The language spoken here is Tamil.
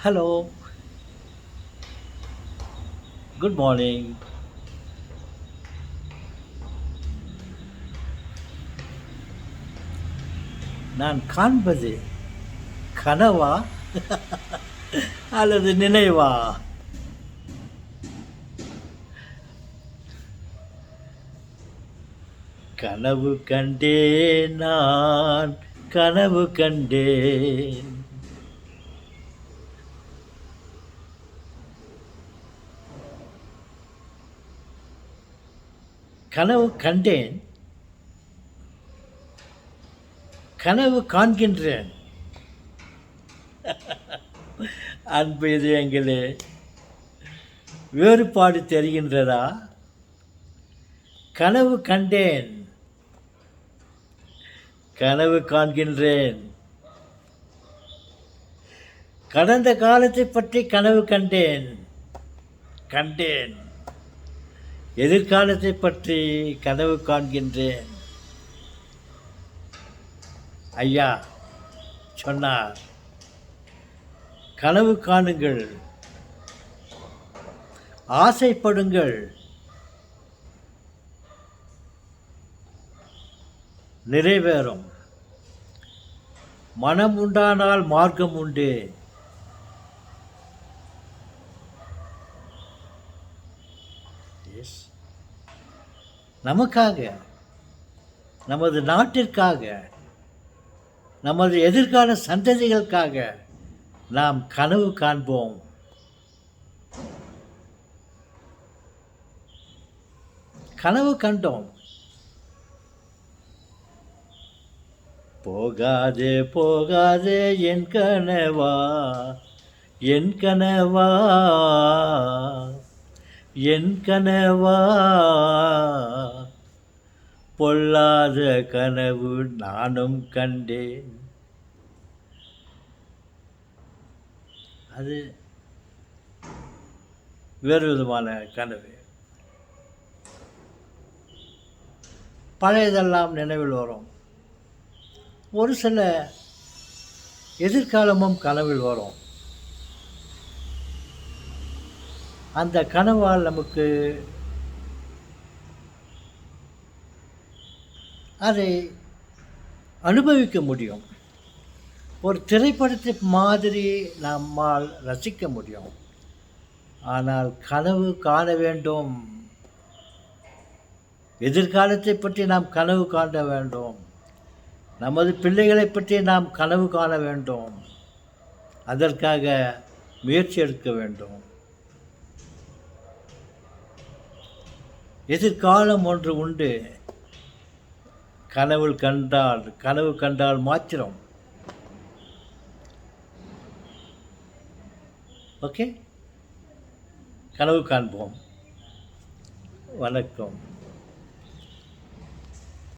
Hello, good morning. நான் காண்பது கனவா அல்லது நினைவா? கனவு கண்டேன் நான், கனவு கண்டேன். கனவு கண்டேன், கனவு காண்கின்றேன். அன்பு இதயங்களே, வேறுபாடு தெரிகின்றதா? கனவு கண்டேன், கனவு காண்கின்றேன். கடந்த காலத்தை பற்றி கனவு கண்டேன், கண்டேன். எதிர்காலத்தை பற்றி கனவு காண்கின்றேன். ஐயா சொன்னார், கனவு காணுங்கள், ஆசைப்படுங்கள், நிறைவேறும். மனம் உண்டானால் மார்க்கம் உண்டு. நமக்காக, நமது நாட்டிற்காக, நமது எதிர்கால சந்ததிகளுக்காக நாம் கனவு காண்போம். கனவு கண்டோம். போகாதே போகாதே என் கனவா, என் கனவா, என் கனவா, பொல்லாத கனவு நானும் கண்டேன். அது வேறு விதமான கனவு. பழையதெல்லாம் நினைவில் வரும். ஒரு சில எதிர்காலமும் கனவில் வரும். அந்த கனவால் நமக்கு அதை அனுபவிக்க முடியும். ஒரு திரைப்படத்தை மாதிரி நம்மால் ரசிக்க முடியும். ஆனால் கனவு காண வேண்டும். எதிர்காலத்தை பற்றி நாம் கனவு காண வேண்டும். நமது பிள்ளைகளை பற்றி நாம் கனவு காண வேண்டும். அதற்காக முயற்சி எடுக்க வேண்டும். எதிர்காலம் ஒன்று உண்டு. கனவு கண்டால் மாத்திரம். ஓகே, கனவு காண்போம். வணக்கம்.